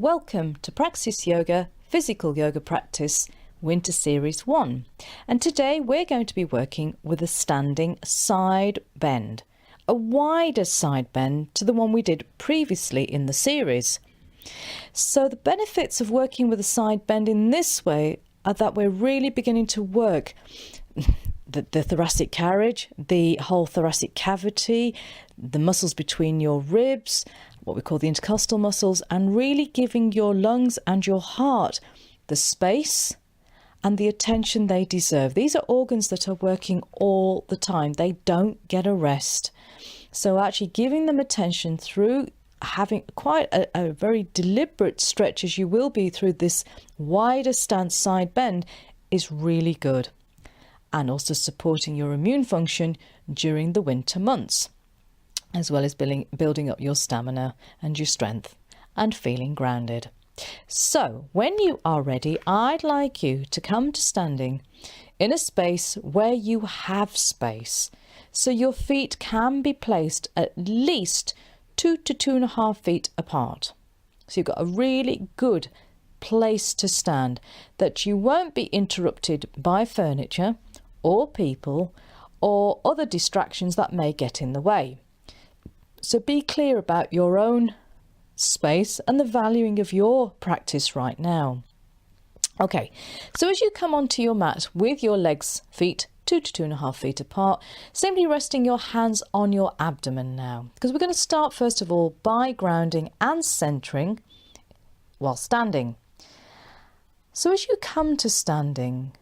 Welcome to Praxis Yoga Physical Yoga Practice Winter Series 1, and today we're going to be working with a standing side bend, a wider side bend to the one we did previously in the series. So the benefits of working with a side bend in this way are that we're really beginning to work the thoracic carriage, the whole thoracic cavity, the muscles between your ribs, what we call the intercostal muscles, and really giving your lungs and your heart the space and the attention they deserve. These are organs that are working all the time. They don't get a rest. So actually giving them attention through having quite a very deliberate stretch, as you will be through this wider stance side bend, is really good. And also supporting your immune function during the winter months, as well as building up your stamina and your strength and feeling grounded. So when you are ready, I'd like you to come to standing in a space where you have space. So your feet can be placed at least 2 to 2.5 feet apart. So you've got a really good place to stand, that you won't be interrupted by furniture or people or other distractions that may get in the way. So be clear about your own space and the valuing of your practice right now. Okay, so as you come onto your mat with your legs, feet 2 to 2.5 feet apart, simply resting your hands on your abdomen now, because we're going to start first of all by grounding and centering while standing. So as you come to standing,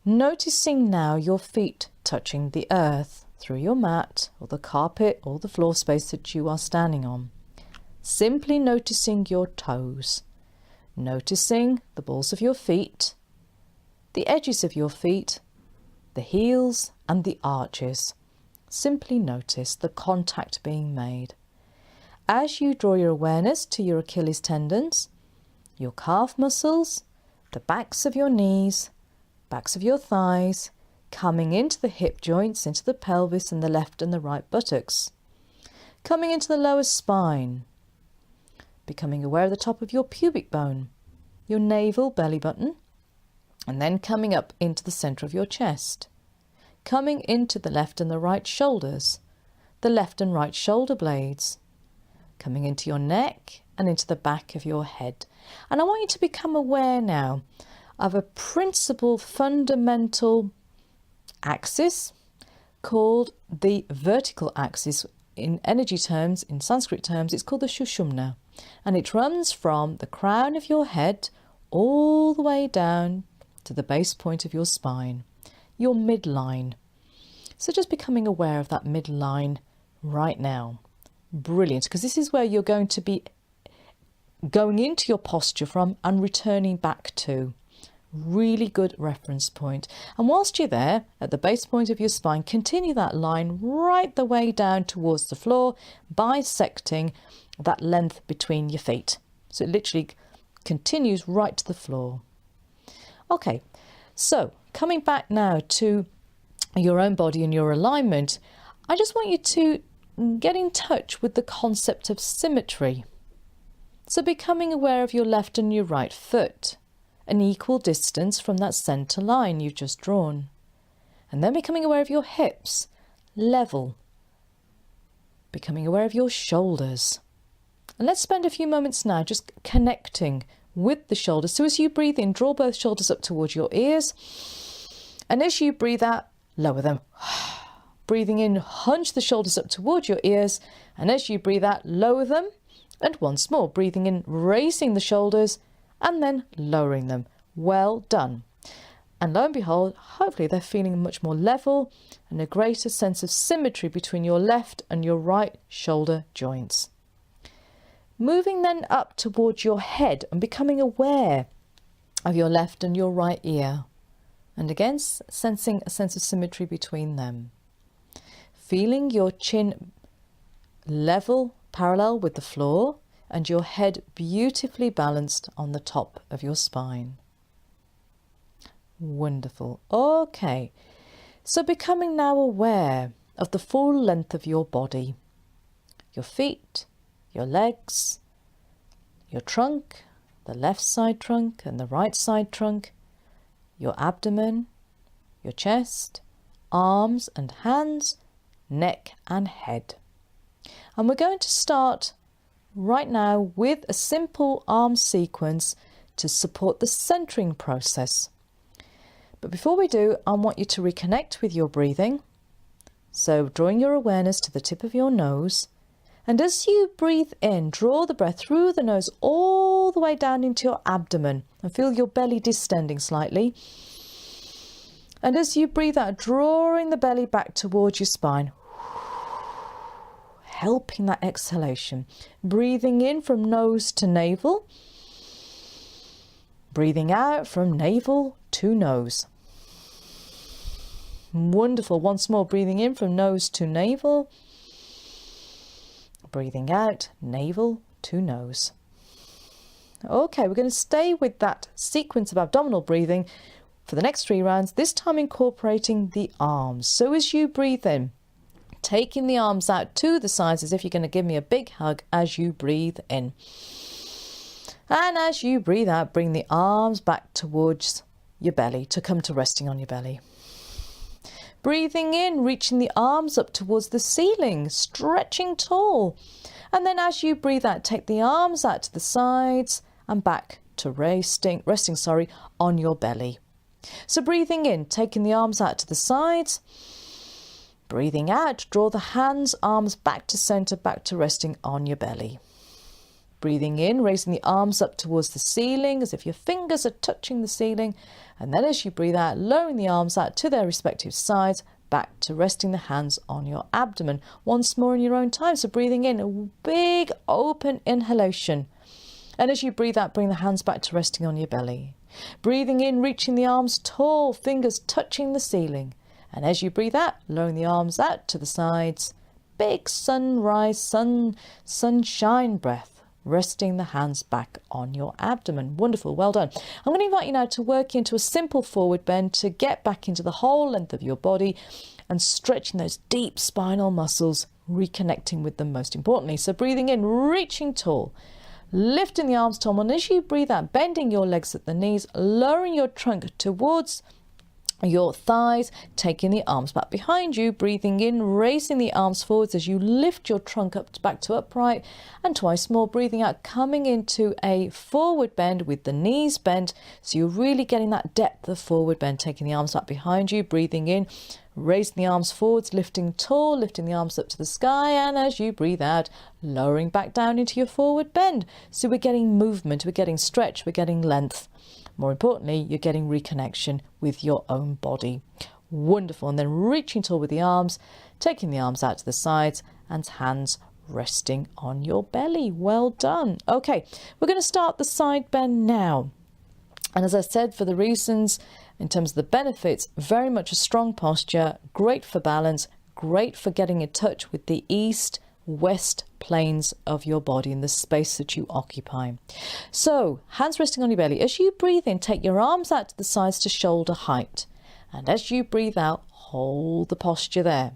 noticing now your feet touching the earth through your mat or the carpet or the floor space that you are standing on. Simply noticing your toes, noticing the balls of your feet, the edges of your feet, the heels and the arches. Simply notice the contact being made. As you draw your awareness to your Achilles tendons, your calf muscles, the backs of your knees, backs of your thighs, coming into the hip joints, into the pelvis and the left and the right buttocks, coming into the lower spine, becoming aware of the top of your pubic bone, your navel belly button, and then coming up into the centre of your chest, coming into the left and the right shoulders, the left and right shoulder blades, coming into your neck and into the back of your head. And I want you to become aware now of a principal fundamental axis called the vertical axis. In energy terms, in Sanskrit terms, it's called the Sushumna, and it runs from the crown of your head all the way down to the base point of your spine, your midline. So just becoming aware of that midline right now. Brilliant, because this is where you're going to be going into your posture from and returning back to. Really good reference point. And whilst you're there at the base point of your spine, continue that line right the way down towards the floor, bisecting that length between your feet. So it literally continues right to the floor. Okay, so coming back now to your own body and your alignment, I just want you to get in touch with the concept of symmetry. So becoming aware of your left and your right foot, an equal distance from that centre line you've just drawn. And then becoming aware of your hips, level. Becoming aware of your shoulders. And let's spend a few moments now just connecting with the shoulders. So as you breathe in, draw both shoulders up towards your ears. And as you breathe out, lower them. Breathing in, hunch the shoulders up towards your ears. And as you breathe out, lower them. And once more, breathing in, raising the shoulders and then lowering them. Well done. And lo and behold, hopefully they're feeling much more level and a greater sense of symmetry between your left and your right shoulder joints. Moving then up towards your head and becoming aware of your left and your right ear. And again, sensing a sense of symmetry between them. Feeling your chin level, parallel with the floor, and your head beautifully balanced on the top of your spine. Wonderful. Okay, so becoming now aware of the full length of your body, your feet, your legs, your trunk, the left side trunk and the right side trunk, your abdomen, your chest, arms and hands, neck and head. And we're going to start right now with a simple arm sequence to support the centering process. But before we do, I want you to reconnect with your breathing. So drawing your awareness to the tip of your nose, and as you breathe in, draw the breath through the nose all the way down into your abdomen and feel your belly distending slightly. And as you breathe out, drawing the belly back towards your spine, helping that exhalation. Breathing in from nose to navel, breathing out from navel to nose. Wonderful. Once more, breathing in from nose to navel, breathing out navel to nose. Okay, we're going to stay with that sequence of abdominal breathing for the next 3 rounds, this time incorporating the arms. So as you breathe in, taking the arms out to the sides as if you're going to give me a big hug as you breathe in. And as you breathe out, bring the arms back towards your belly to come to resting on your belly. Breathing in, reaching the arms up towards the ceiling, stretching tall. And then as you breathe out, take the arms out to the sides and back to resting on your belly. So breathing in, taking the arms out to the sides. Breathing out, draw the hands, arms back to center, back to resting on your belly. Breathing in, raising the arms up towards the ceiling as if your fingers are touching the ceiling. And then as you breathe out, lowering the arms out to their respective sides, back to resting the hands on your abdomen. Once more in your own time. So breathing in, a big open inhalation. And as you breathe out, bring the hands back to resting on your belly. Breathing in, reaching the arms tall, fingers touching the ceiling. And as you breathe out, lowering the arms out to the sides. Big sunrise, sunshine breath. Resting the hands back on your abdomen. Wonderful, well done. I'm going to invite you now to work into a simple forward bend to get back into the whole length of your body and stretching those deep spinal muscles, reconnecting with them most importantly. So breathing in, reaching tall, lifting the arms tall, and as you breathe out, bending your legs at the knees, lowering your trunk towards your thighs, taking the arms back behind you, breathing in, raising the arms forwards as you lift your trunk up back to upright, and twice more, breathing out, coming into a forward bend with the knees bent, so you're really getting that depth of forward bend, taking the arms back behind you, breathing in, raising the arms forwards, lifting tall, lifting the arms up to the sky, and as you breathe out, lowering back down into your forward bend. So we're getting movement, we're getting stretch, we're getting length. More importantly, you're getting reconnection with your own body. Wonderful. And then reaching tall with the arms, taking the arms out to the sides and hands resting on your belly. Well done. Okay, we're going to start the side bend now. And as I said, for the reasons, in terms of the benefits, very much a strong posture, great for balance, great for getting in touch with the east-west planes of your body in the space that you occupy. So, hands resting on your belly. As you breathe in, take your arms out to the sides to shoulder height. And as you breathe out, hold the posture there.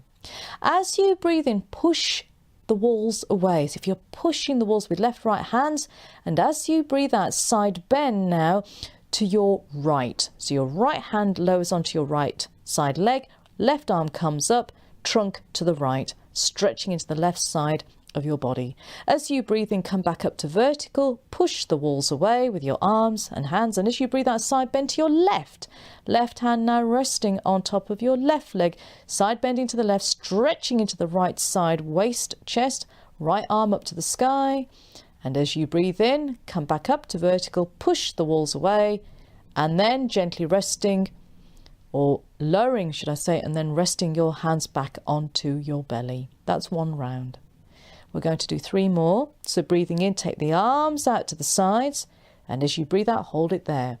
As you breathe in, push the walls away. So if you're pushing the walls with left, right hands, and as you breathe out, side bend now to your right. So your right hand lowers onto your right side leg, left arm comes up, trunk to the right, stretching into the left side of your body. As you breathe in, come back up to vertical, push the walls away with your arms and hands, and as you breathe out, side bend to your left. Left hand now resting on top of your left leg, side bending to the left, stretching into the right side, waist, chest, right arm up to the sky. And as you breathe in, come back up to vertical, push the walls away, and then gently resting, or lowering, should I say, and then resting your hands back onto your belly. That's one round. We're going to do 3 more. So breathing in, take the arms out to the sides, and as you breathe out, hold it there.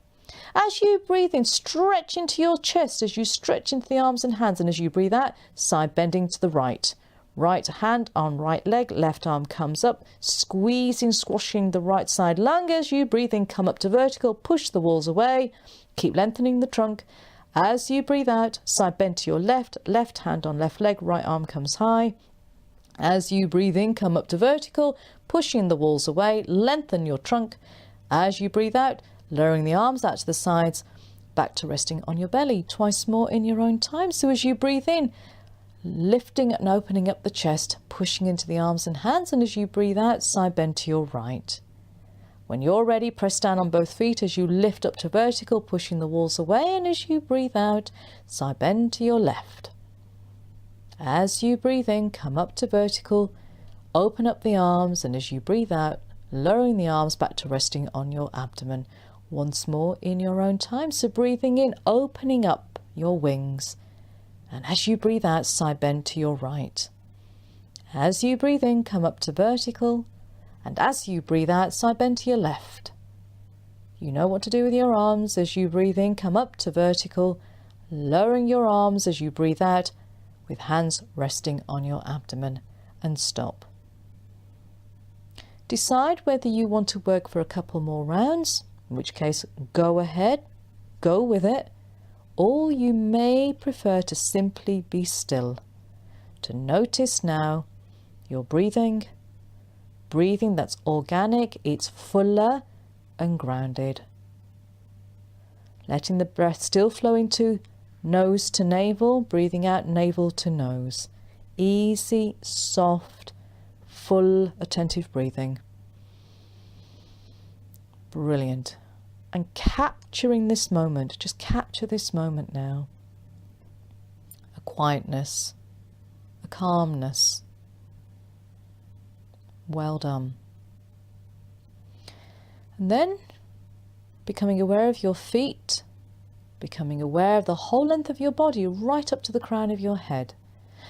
As you breathe in, stretch into your chest as you stretch into the arms and hands, and as you breathe out, side bending to the right. Right hand on right leg, left arm comes up, squeezing, squashing the right side lung. As you breathe in, come up to vertical, push the walls away, keep lengthening the trunk. As you breathe out, side bend to your left, left hand on left leg, right arm comes high. As you breathe in, come up to vertical, pushing the walls away, lengthen your trunk. As you breathe out, lowering the arms out to the sides, back to resting on your belly. Twice more in your own time. So as you breathe in, lifting and opening up the chest, pushing into the arms and hands. And as you breathe out, side bend to your right. When you're ready, press down on both feet as you lift up to vertical, pushing the walls away. And as you breathe out, side bend to your left. As you breathe in, come up to vertical, open up the arms. And as you breathe out, lowering the arms back to resting on your abdomen. Once more in your own time. So breathing in, opening up your wings. And as you breathe out, side bend to your right. As you breathe in, come up to vertical. And as you breathe out, side bend to your left. You know what to do with your arms. As you breathe in, come up to vertical, lowering your arms as you breathe out, with hands resting on your abdomen, and stop. Decide whether you want to work for a couple more rounds, in which case go ahead, go with it, or you may prefer to simply be still, to notice now your breathing that's organic, it's fuller and grounded. Letting the breath still flow into nose to navel, breathing out navel to nose. Easy, soft, full, attentive breathing. Brilliant. And capturing this moment, just capture this moment now. A quietness, a calmness. Well done. And then becoming aware of your feet, becoming aware of the whole length of your body right up to the crown of your head.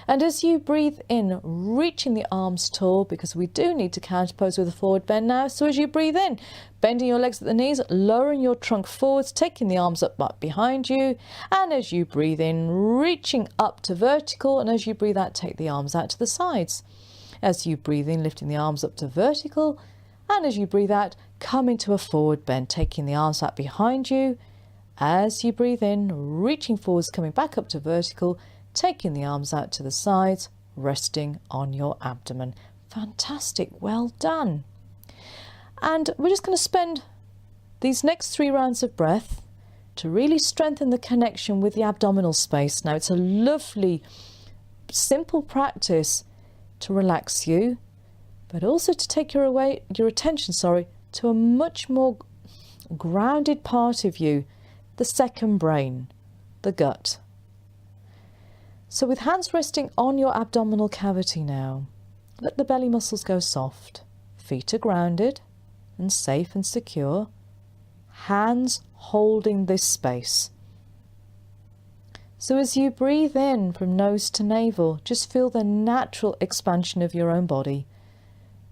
And as you breathe in, reaching the arms tall, because we do need to counterpose with a forward bend now. So as you breathe in, bending your legs at the knees, lowering your trunk forwards, taking the arms up back behind you. And as you breathe in, reaching up to vertical. And as you breathe out, take the arms out to the sides. As you breathe in, lifting the arms up to vertical. And as you breathe out, come into a forward bend, taking the arms out behind you. As you breathe in, reaching forwards, coming back up to vertical, taking the arms out to the sides, resting on your abdomen. Fantastic, well done. And we're just going to spend these next 3 rounds of breath to really strengthen the connection with the abdominal space. Now, it's a lovely, simple practice to relax you, but also to take your attention to a much more grounded part of you, the second brain, the gut. So with hands resting on your abdominal cavity now, let the belly muscles go soft. Feet are grounded and safe and secure. Hands holding this space. So as you breathe in from nose to navel, just feel the natural expansion of your own body.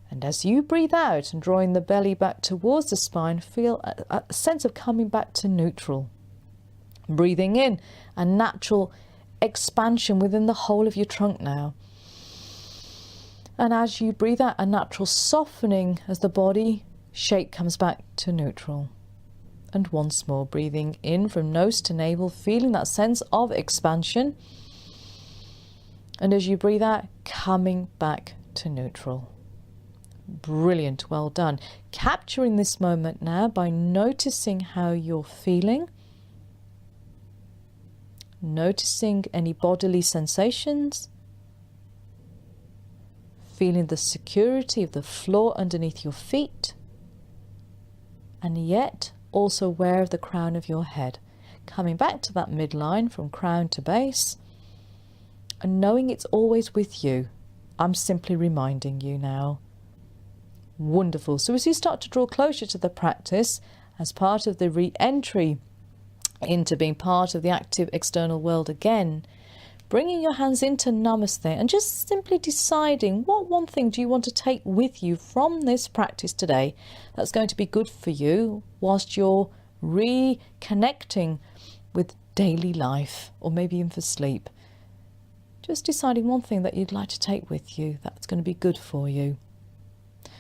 And as you breathe out and drawing the belly back towards the spine, feel a sense of coming back to neutral. Breathing in, a natural expansion within the whole of your trunk now. And as you breathe out, a natural softening as the body shape comes back to neutral. And once more, breathing in from nose to navel, feeling that sense of expansion. And as you breathe out, coming back to neutral. Brilliant, well done. Capturing this moment now by noticing how you're feeling. Noticing any bodily sensations. Feeling the security of the floor underneath your feet. And yet also aware of the crown of your head. Coming back to that midline from crown to base. And knowing it's always with you. I'm simply reminding you now. Wonderful. So as you start to draw closer to the practice, as part of the re-entry into being part of the active external world again, bringing your hands into Namaste and just simply deciding what one thing do you want to take with you from this practice today that's going to be good for you whilst you're reconnecting with daily life, or maybe even for sleep. Just deciding one thing that you'd like to take with you that's going to be good for you.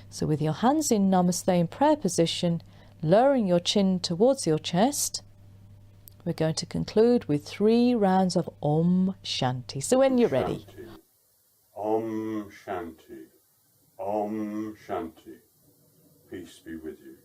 So with your hands in Namaste in prayer position, lowering your chin towards your chest, we're going to conclude with 3 rounds of Om Shanti. So when you're ready. Om Shanti. Om Shanti. Peace be with you.